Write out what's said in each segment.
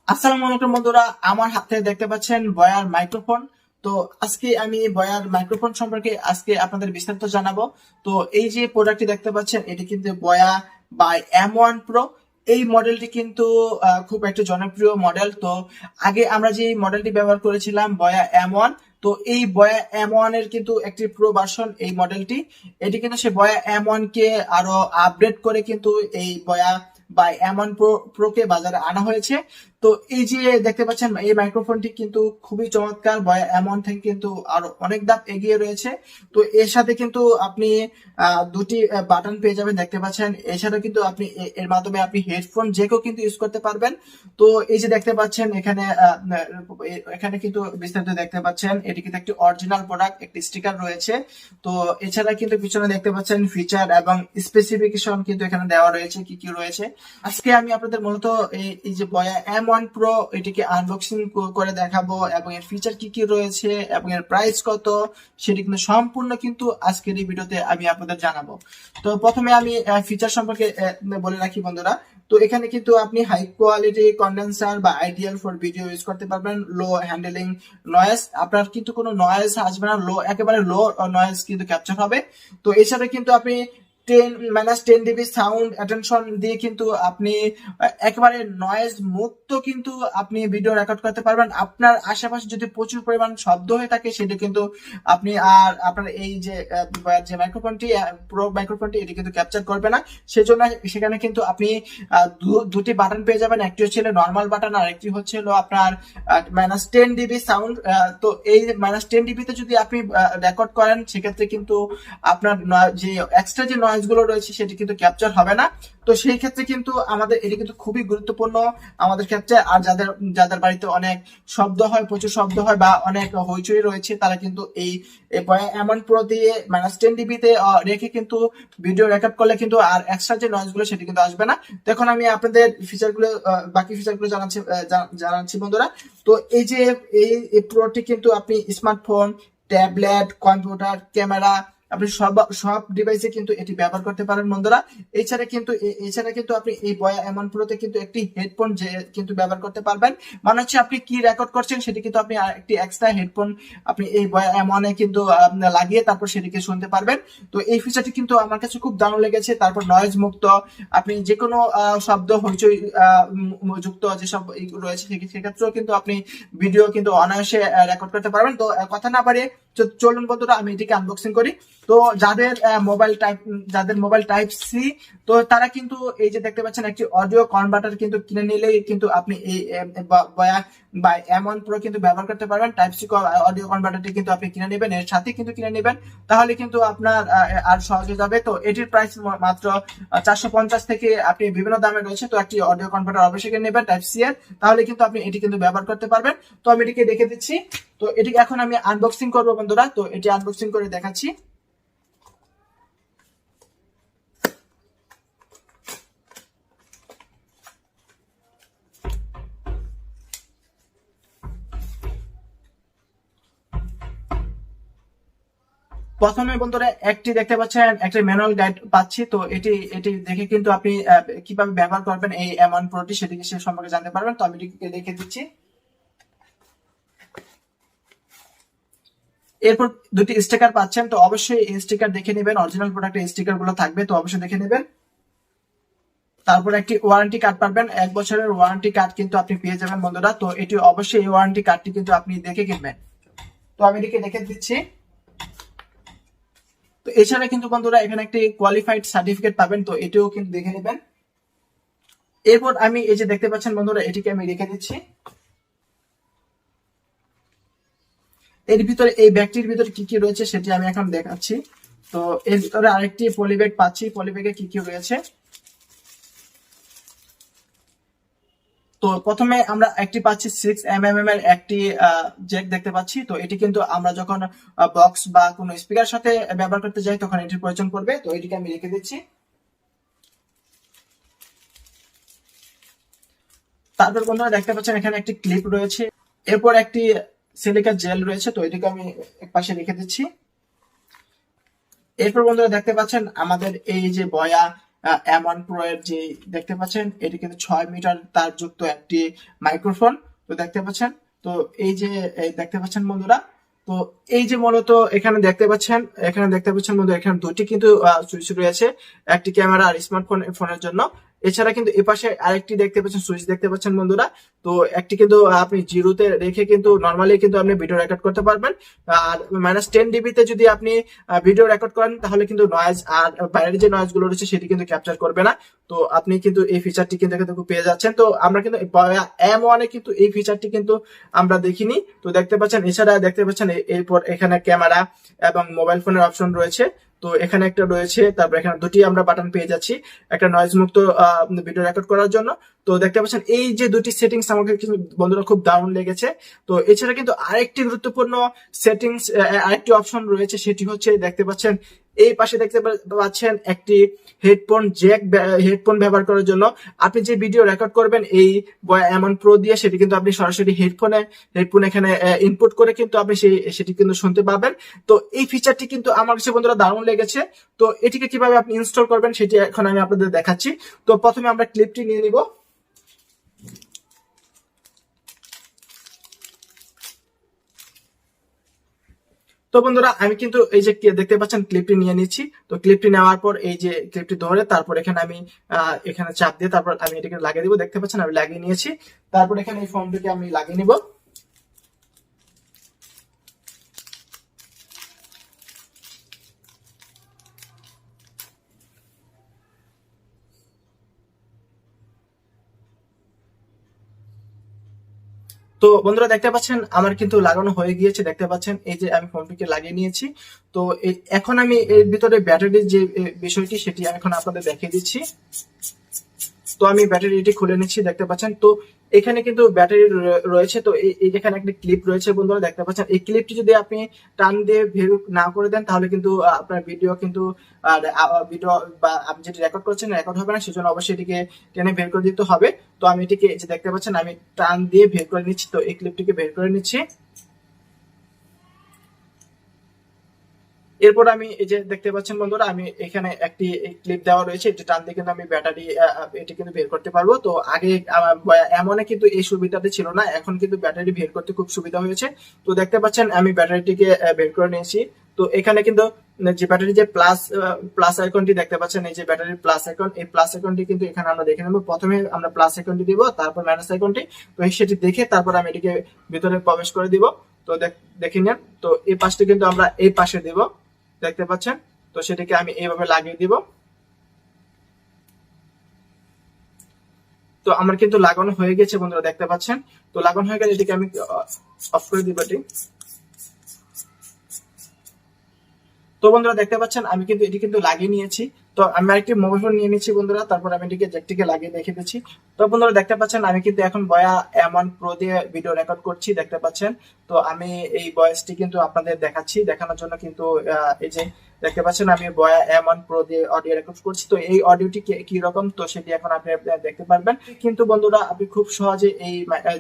আসসালামু আলাইকুম বন্ধুরা, আমার হাতে দেখতে পাচ্ছেন বয়ার মাইক্রোফোন। তো আজকে আমি বয়ার মাইক্রোফোন সম্পর্কে আজকে আপনাদের বিস্তারিত জানাবো। তো এই যে প্রোডাক্টটি দেখতে পাচ্ছেন, এটি কিন্তু বয়া বাই M1 প্রো। এই মডেলটি কিন্তু খুব একটা জনপ্রিয় মডেল। তো আগে আমরা যে মডেলটি ব্যবহার করেছিলাম বয়া M1, তো এই বয়া M1 এর কিন্তু একটি প্রো ভার্সন এই মডেলটি। এটি কিন্তু সে বয়া M1 কে আরো আপডেট করে কিন্তু এই বয়া বাই M1 প্রো কে বাজারে আনা হয়েছে। তো এই যে দেখতে পাচ্ছেন, এই মাইক্রোফোনটি কিন্তু খুবই চমৎকার, বয়া M1 থেকে কিন্তু আরো অনেক ধাপ এগিয়ে রয়েছে। তো এর সাথে কিন্তু আপনি দুটি বাটন পেয়ে যাবেন, দেখতে পাচ্ছেন। এছাড়া কিন্তু আপনি এর মাধ্যমে আপনি হেডফোন যে কেউ কিন্তু ইউজ করতে পারবেন। তো এই যে দেখতে পাচ্ছেন এখানে এখানে কিন্তু বিস্তারিত দেখতে পাচ্ছেন, এটি কিন্তু একটি অরিজিনাল প্রোডাক্ট, একটি স্টিকার রয়েছে। তো এছাড়া কিন্তু পিছনে দেখতে পাচ্ছেন ফিচার এবং স্পেসিফিকেশন কিন্তু এখানে দেওয়া রয়েছে, কি কি রয়েছে। আজকে আমি আপনাদের মূলত এই যে বয়া M1 প্রো এটিকে আনবক্সিং করে দেখাবো, এবং এর ফিচার কি কি রয়েছে এবং এর প্রাইস কত সেটি কিন্তু সম্পূর্ণ কিন্তু আজকের এই ভিডিওতে আমি আপনাদের জানাবো। তো প্রথমে আমি ফিচার সম্পর্কে বলে রাখি বন্ধুরা। তো এখানে কিন্তু আপনি হাই কোয়ালিটি কন্ডেন্সার বা আইডিয়াল ফর ভিডিও ইউজ করতে পারবেন। লো হ্যান্ডেলিং নয়েজ, আপনার কিন্তু কোনো নয়েজ আসবে না, একেবারে লো নয়েজ কিন্তু ক্যাপচার হবে। তো এছাড়া কিন্তু আপনি 10 ডিবি সাউন্ড অ্যাটেনশন দিয়ে কিন্তু আপনি একেবারে নয়েজ মুক্ত কিন্তু আপনি ভিডিও রেকর্ড করতে পারবেন। আপনার আশেপাশে যদি প্রচুর পরিমাণ শব্দ হয়ে থাকে সেটা কিন্তু আপনি আর আপনার এই যে মাইক্রোফোনটি প্রো মাইক্রোফোনটি এটি কিন্তু ক্যাপচার করবে না। সেজন্য সেখানে কিন্তু আপনি দুটি বাটন পেয়ে যাবেন, একটি হচ্ছে নর্মাল বাটন আর একটি হচ্ছে আপনার -10 ডিবি সাউন্ড। তো এই -10 ডিবিতে যদি আপনি রেকর্ড করেন সেক্ষেত্রে কিন্তু আপনার যে এক্সট্রা যে নয়েজ গুলো রয়েছে সেটি কিন্তু ক্যাপচার হবে না। তো সেই ক্ষেত্রে কিন্তু আমাদের এটি কিন্তু খুবই গুরুত্বপূর্ণ আমাদের ক্ষেত্রে। আর যাদের যাদের বাড়িতে অনেক শব্দ হয়, প্রচুর শব্দ হয় বা অনেক হইচই রয়েছে, তারা কিন্তু এই M1 প্রো দিয়ে -10 ডিবিতে রেখে কিন্তু ভিডিও রেকর্ড করলে কিন্তু আর এক্সট্রা যে নয়েজ গুলো সেটি কিন্তু আসবে না। তো এখন আমি আপনাদের ফিচারগুলো বাকি ফিচারগুলো জানাচ্ছি বন্ধুরা। তো এই যে এই প্রোটি কিন্তু আপনি স্মার্টফোন, ট্যাবলেট, কম্পিউটার, ক্যামেরা, আপনি সব ডিভাইসে কিন্তু এটি ব্যবহার করতে পারেন বন্ধুরা। এছাড়া কিন্তু আপনি এই বয়া M1 প্রোতে কিন্তু একটি হেডফোন যে কিন্তু ব্যবহার করতে পারবেন। মানে হচ্ছে আপনি কি রেকর্ড করছেন সেটি কিন্তু আপনি একটি এক্সট্রা হেডফোন আপনি এই বয়া M1 এ কিন্তু লাগিয়ে তারপর সেটিকে শুনতে পারবেন। তো এই ফিচারটি কিন্তু আমার কাছে খুব দারুণ লেগেছে। তারপর নয়েজ মুক্ত, আপনি যে কোনো শব্দ হইচই যুক্ত যেসব রয়েছে সেক্ষেত্রেও কিন্তু আপনি ভিডিও কিন্তু অনায়াসে রেকর্ড করতে পারবেন। তো কথা না পারে চলুন বন্ধুরা আমি এটিকে আনবক্সিং করি। তো যাদের মোবাইল টাইপ সি, তো তারা কিন্তু এই যে দেখতে পাচ্ছেন একটি অডিও কনভার্টার কিন্তু কিনে নিলেই কিন্তু আপনি এই বয়া বাই M1 প্রো কিন্তু ব্যবহার করতে পারবেন। টাইপ সি অডিও কনভার্টারটি কিন্তু আপনি কিনে নেবেন, এর সাথে কিন্তু কিনে নেবেন, তাহলে কিন্তু আপনার আর সহজে যাবে। তো এটির প্রাইস মাত্র 450 থেকে আপনি বিভিন্ন দামে রয়েছে। তো একটি অডিও কনভার্টার অবশ্যই কিনে নেবেন টাইপ সি এর, তাহলে কিন্তু আপনি এটি কিন্তু ব্যবহার করতে পারবেন। তো আমি এটিকে দেখে দিচ্ছি। তো এটিকে এখন আমি আনবক্সিং করবো বন্ধুরা। তো এটি আনবক্সিং করে দেখাচ্ছি। প্রথমে বন্ধুরা একটি দেখতে পাচ্ছেন, একটা ম্যানুয়াল গাইড পাচ্ছি। তো এটি এটি দেখে কিন্তু আপনি কিভাবে ব্যবহার করবেন এই M1 প্রোটি সেটিকে সে সম্পর্কে জানতে পারবেন। তো আমি এটিকে দেখে দিচ্ছি। এরপর দুটি স্টিকার পাচ্ছেন, তো অবশ্যই এই স্টিকার দেখে নেবেন, অরিজিনাল প্রোডাক্টের স্টিকার গুলো থাকবে, তো অবশ্যই দেখে নেবেন। তারপর একটি ওয়ারেন্টি কার্ড পাবেন, 1 বছরের ওয়ারেন্টি কার্ড কিন্তু আপনি পেয়ে যাবেন বন্ধুরা। তো এটি অবশ্যই এই ওয়ারেন্টি কার্ডটি কিন্তু আপনি দেখে কিনবেন। তো আমি এটিকে দেখে দিচ্ছি। তো এছাড়া কিন্তু বন্ধুরা এখানে একটি কোয়ালিফাইড সার্টিফিকেট পাবেন, তো এটিও কিন্তু দেখে নেবেন। এরপর আমি এই যে দেখতে পাচ্ছেন বন্ধুরা, এটিকে আমি রেখে দিচ্ছি। এর ভিতরে এই ব্যাগটির ভিতরে কি কি রয়েছে সেটি আমি এখন দেখাচ্ছি। তো এর ভিতরে আরেকটি পলিব্যাগ পাচ্ছি, পলিব্যাগে কি কি রয়েছে। তো প্রথমে আমরা একটি পাচ্ছি 6 mm এর একটি জ্যাক দেখতে পাচ্ছি। তো এটি কিন্তু আমরা যখন বক্স বা কোনো স্পিকার সাথে ব্যবহার করতে যাই তখন এটির প্রয়োজন পড়বে। তো এটিকে আমি রেখে দিচ্ছি। তারপর বন্ধুরা দেখতে পাচ্ছেন এখানে একটি ক্লিপ রয়েছে, এরপর একটি সিলিকা জেল রয়েছে। তো এটিকে আমি এক পাশে রেখে দিচ্ছি। এরপর বন্ধুরা দেখতে পাচ্ছেন আমাদের এই যে বয়া M1 Pro এর যে দেখতে পাচ্ছেন এটি কিন্তু 6 মিটার তারযুক্ত একটি মাইক্রোফোন। তো দেখতে পাচ্ছেন, তো এই যে দেখতে পাচ্ছেন বন্ধুরা, তো এই যে মূলত এখানে দেখতে পাচ্ছেন বন্ধুরা, এখানে দুটি কিন্তু সুইচ রয়েছে, একটি ক্যামেরা আর ফোনের জন্য। এছাড়া কিন্তু এপাশে আরেকটি দেখতে পাচ্ছেন সুইচ দেখতে পাচ্ছেন বন্ধুরা। তো একটি কিন্তু আপনি জিরোতে রেখে কিন্তু নর্মালি কিন্তু আপনি ভিডিও রেকর্ড করতে পারবেন। আর -10 dB তে যদি আপনি ভিডিও রেকর্ড করেন তাহলে কিন্তু নয়েজ আর বাইরের যে নয়েজ গুলো রয়েছে সেটি কিন্তু ক্যাপচার করবে না। তো আপনি কিন্তু এই ফিচারটি কিন্তু পেয়ে যাচ্ছেন। তো আমরা কিন্তু BOYA M1 এ কিন্তু এই ফিচারটি কিন্তু আমরা দেখিনি। তো দেখতে পাচ্ছেন, এছাড়া দেখতে পাচ্ছেন এরপর এখানে ক্যামেরা এবং মোবাইল ফোনের অপশন রয়েছে। তো এখানে একটা রয়েছে, তারপর এখানে দুটি আমরা বাটন পেয়ে যাচ্ছি একটা নয়েজ মুক্ত ভিডিও রেকর্ড করার জন্য। তো দেখতে পাচ্ছেন এই যে দুটি সেটিংস আমাকে কিন্তু বন্ধুরা খুব দারুণ লেগেছে। তো এছাড়া কিন্তু আরেকটি গুরুত্বপূর্ণ সেটিংস, আরেকটি অপশন রয়েছে, সেটি হচ্ছে দেখতে পাচ্ছেন এই পাশে দেখতে পাচ্ছেন একটি হেডফোন ব্যবহার করার জন্য। আপনি যে ভিডিও রেকর্ড করবেন এই BOYA M1 Pro দিয়ে, সেটি কিন্তু আপনি সরাসরি হেডফোন এখানে ইনপুট করে কিন্তু আপনি সেটি কিন্তু শুনতে পাবেন। তো এই ফিচারটি কিন্তু আমার কাছে বন্ধুরা দারুণ লেগেছে। তো এটিকে কিভাবে আপনি ইনস্টল করবেন সেটি এখন আমি আপনাদের দেখাচ্ছি। তো প্রথমে আমরা ক্লিপটি নিয়ে নিব। তো বন্ধুরা আমি কিন্তু এই যে দেখতে পাচ্ছেন ক্লিপটি নিয়ে নিচ্ছি। তো ক্লিপটি নেওয়ার পর এই যে ক্লিপটি ধরে তারপর এখানে আমি এখানে চাপ দিয়ে তারপর আমি এটাকে লাগিয়ে দিব। দেখতে পাচ্ছেন আমি লাগিয়ে নিয়েছি। তারপর এখানে এই ফোনটিকে আমি লাগিয়ে নিব। তো বন্ধুরা দেখতে পাচ্ছেন আমার কিন্তু লাগানো হয়ে গিয়েছে। দেখতে পাচ্ছেন এই যে আমি ফোনটিকে লাগিয়ে নিয়েছি। তো এখন আমি এর ভিতরে ব্যাটারির যে বিষয়টি সেটি এখন আপনাদের দেখিয়ে দিচ্ছি। তো আমি ব্যাটারিটি খুলে নিচ্ছি। দেখতে পাচ্ছেন তো এখানে কিন্তু ব্যাটারি রয়েছে। তো এই যেখানে একটা ক্লিপ রয়েছে বন্ধুরা, দেখতে পাচ্ছেন এই ক্লিপটি যদি আপনি টান দিয়ে বের না করে দেন তাহলে কিন্তু আপনার ভিডিও কিন্তু ভিডিও বা আপনি যেটি রেকর্ড করছেন রেকর্ড হবে না। সেজন্য অবশ্যই এটিকে টেনে বের করে দিতে হবে। তো আমি এটিকে এই যে দেখতে পাচ্ছেন আমি টান দিয়ে বের করে নিচ্ছি। তো এই ক্লিপটিকে বের করে নিচ্ছি। এরপর আমি এই যে দেখতে পাচ্ছেন বন্ধুরা, আমি এখানে একটি ক্লিপ দেওয়া রয়েছে, এটি টান দিয়ে কিন্তু আমি ব্যাটারি এটি কিন্তু বের করতে পারবো। তো আগে এমন কিন্তু এই সুবিধাটি ছিল না, এখন কিন্তু ব্যাটারি বের করতে খুব সুবিধা হয়েছে। তো দেখতে পাচ্ছেন আমি ব্যাটারিটিকে বের করে নিয়েছি। তো এখানে কিন্তু যে ব্যাটারি যে প্লাস আইকনটি দেখতে পাচ্ছেন, এই যে ব্যাটারির প্লাস আইকন, এই প্লাস আইকনটি কিন্তু এখানে আমরা দেখে নেবো। প্রথমে আমরা প্লাস আইকনটি দিব, তারপর মাইনাস আইকনটি। তো সেটি দেখে তারপর আমি এটিকে ভিতরে প্রবেশ করে দিব। তো দেখে নেন। তো এই পাশটি কিন্তু আমরা এই পাশে দিব, দেখতে পাচ্ছেন। তো সেটাকে আমি এইভাবে লাগিয়ে দিব। তো আমার কিন্তু লাগানো হয়ে গেছে বন্ধুরা, দেখতে পাচ্ছেন। তো লাগানো হয়ে গেলে এটিকে আমি অফ করে দিব এটি। তো বন্ধুরা দেখতে পাচ্ছেন আমি কিন্তু এটি কিন্তু লাগিয়ে নিয়েছি। তো আমি আরেকটি মোবাইল ফোন নিয়ে নিচ্ছি বন্ধুরা, তারপর আমি এটিকে জ্যাকটিকে লাগিয়ে দেখে দিচ্ছি। তো বন্ধুরা দেখতে পাচ্ছেন আমি কিন্তু এখন BOYA M1 Pro দিয়ে ভিডিও রেকর্ড করছি, দেখতে পাচ্ছেন। তো আমি এই ভয়েসটি কিন্তু আপনাদের দেখাচ্ছি, দেখানোর জন্য কিন্তু এই যে দেখতে পাচ্ছেন আমি BOYA M1 Pro দিয়ে অডিও রেকর্ড করছি। তো এই অডিওটি কি রকম তো সেটি এখন আপনি দেখতে পারবেন। কিন্তু বন্ধুরা আপনি খুব সহজে এই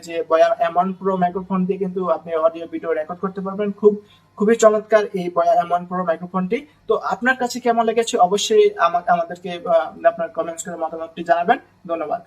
যে BOYA M1 Pro মাইক্রোফোন দিয়ে কিন্তু আপনি অডিও ভিডিও রেকর্ড করতে পারবেন। খুবই চমৎকার এই BOYA M1 Pro মাইক্রোফোনটি। তো আপনার কাছে কেমন লেগেছে অবশ্যই আমাদেরকে আপনার কমেন্টস করে মতামতটি জানাবেন। ধন্যবাদ।